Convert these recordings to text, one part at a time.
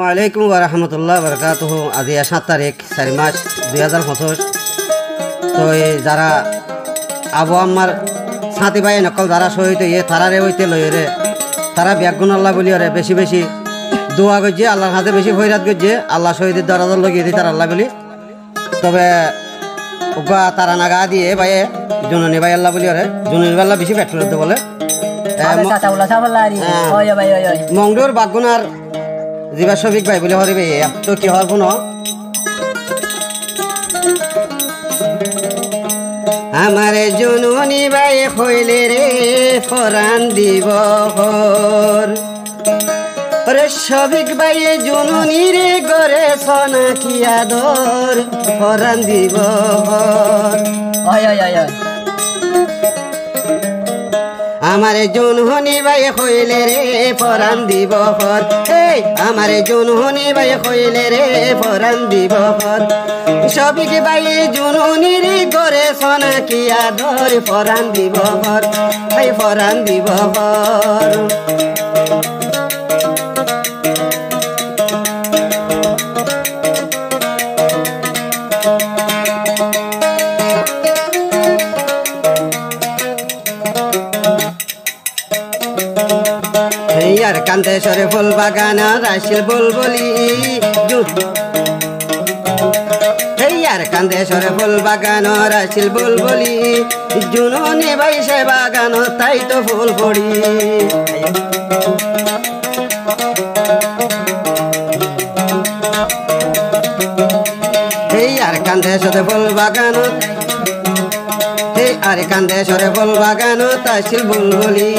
ওয়ালাইকুম ওরহমতুল্লাহ বরকাতুহ। আজি ৭ তারিখ ৪ মাস ২০২৫। তো যারা আবু আম্মার সাথী ভাই নকল যারা শহীদ হইয়ে তারারে হইতে লইরে তারা ব্যাগুন আল্লাহ বলি ওরে বেশি বেশি দোয়া করছে, আল্লাহর হাতে বেশি ফৈরাত করছে, আল্লাহ শহীদের দরাজর লাগিয়ে দিই তার আল্লাহ বলি। তবে উবা তারা নাগা দিয়ে ভাইয়ে জুননি ভাই আল্লাহ বলি ওরে জুননি আল্লাহ বেশি পেট্রোল দিতে বলে মংডুর বাগুনার জিবা শফিক ভাই বলে হরিবে তো কি হর পুনঃ আমারে জুনুনি ভাই হইলে রে ফরান দিব রে শফিক ভাই জুনুনি রে গরে সোনা কি আদর ফরান দিব আমারে জুনহুনি ভাই হইলে রে ফরান দিব ফর, আমারে জুনহুনি ভাই হইলে রে ফরান দিব ফর। শফিক ভাই জুনহুনি রে গরে সোনা কি আদর ফরান দিব ফর, ভাই ফরান দিব ফর। আর কান্তেশ্বরে ফুল বাগান রাশিল বুলবুলি আর কান্তেশ্বরে ফুল বাগান রাশিল বুলবুলি জুনুনি ভাই সে বাগান তাই তো ফুল পড়ি। আর কান্তেশ্বরে ফুল বাগান আর কান্তেশ্বরে ফুল বাগান তাইছিল বুলবুলি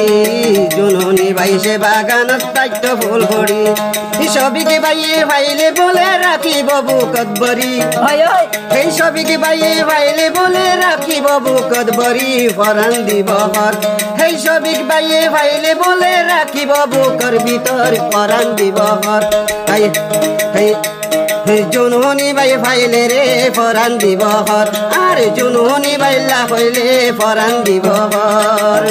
জুনুনি ভাই সে বাগান তাই তো ফুল পড়ি। সবিকে ভাইয়ে ভাইলে বলে রাখিব বুকত বরি, এই সবিকে ভাইয়ে ভাইলে বলে রাখিব বুকত বরি ফরান দিব হর। এই সবিক ভাইয়ে ভাইলে বলে রাখিব বুকর ভিতর ফরান দিব হর। জুনুনি ভাই ভাইলে রে ফরান দিব হর, আর জুনুনি ভাইলা হইলে ফরান দিব হর।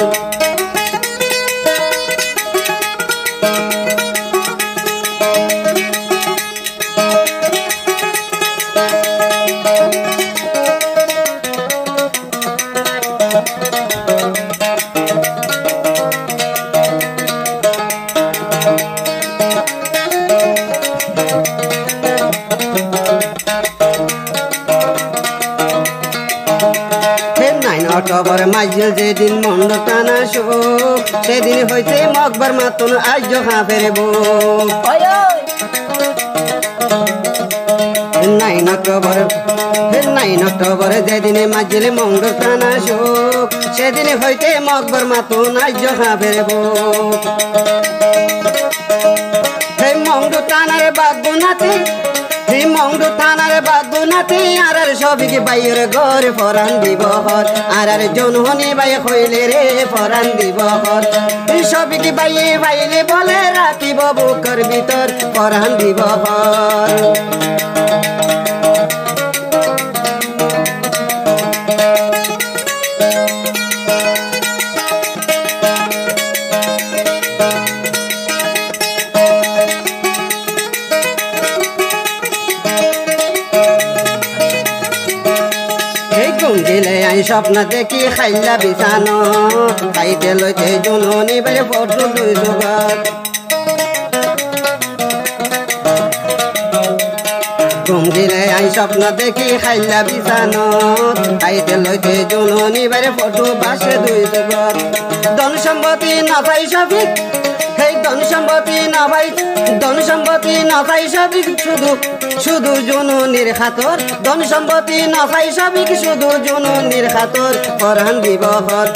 অক্টোবর মাইজল যেদিন মন্ড টানা শোক সেদিন হইতে মকবর মাতুন আজ হাফের বুক। 9 অক্টোবর যেদিনে মাইজলে মন্ড টানা শোক সেদিন হইতে মকবর মাতুন আজ হাফের বুক। মন্ড টানার বাগুনাতে মংডু থানার বাগুনাতে আর সবিকে বাইর ঘর ফরান দিব হর, আর জুনহুনি ভাই হইলে রে ফরান দিব হর। সবিকে বাইয়ে ভাইলে বলে রাখিব বুকর ভিতর ফরান দিব হর। গেলে আই স্বপ্ন দেখি খাইলা বিছানো খাইতে লইতে জুনুনি ভাই ফটো দুই জোগাড়। ঘুম দিলে আই স্বপ্ন দেখি খাইলা বিছানো খাইতে লইতে জুনুনি ভাই ফটো পাশে দুই জোগাড়। ধন সম্পত্তি না পাই সবিক, এই ধন সম্পত্তি না পাই ধন সম্পত্তি না পাই সবিক শুধু শুধু জুনুনির খাতর। ধন সম্পত্তি না পাই সবিক শুধু জুনুনির খাতর ফরান দিব হর।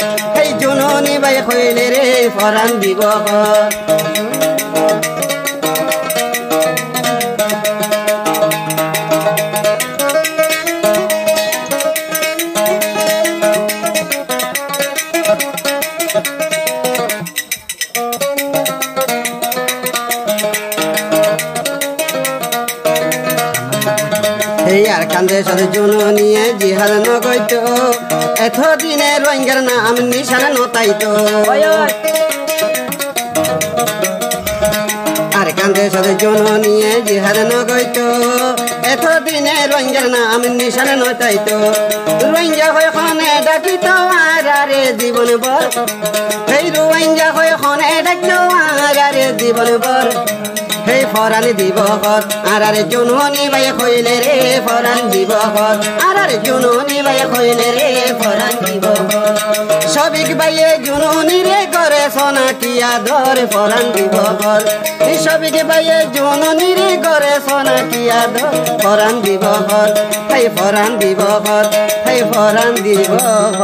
এই জুনুনি ভাই হইলে রে ফরান দিব হর। আর কান্তেশ্বরে জুনুনিয়ে জিহাদ নগৈত এতদিনে রোহিঙ্গার নাম নিশানা নতাইতো। দেশের জননিয়ে জিহাদ নগৈত এতদিনে রোহিঙ্গার নাম নিশান নতাইত রোহিঙ্গা হয়ে খনে ডাকিত আরে জীবন বর সেই রোহিঙ্গা হয়ে খনে ডাকিত আরে জীবন বর সেই ফরান দিবসত আরে জননী বাই কইলে রে ফরান দিবসত আরে জননী বাই কইলে রে ফরান দিবসত সবিক বাইয়ে জননী রে করে সোনা কিয়া ধর ফরান দিবসত সবিক বাইয়ে জননী রে করে সোনা কিয়া ধর ফরান দিবসত সেই ফরান দিবসত সেই ফরান দিবসত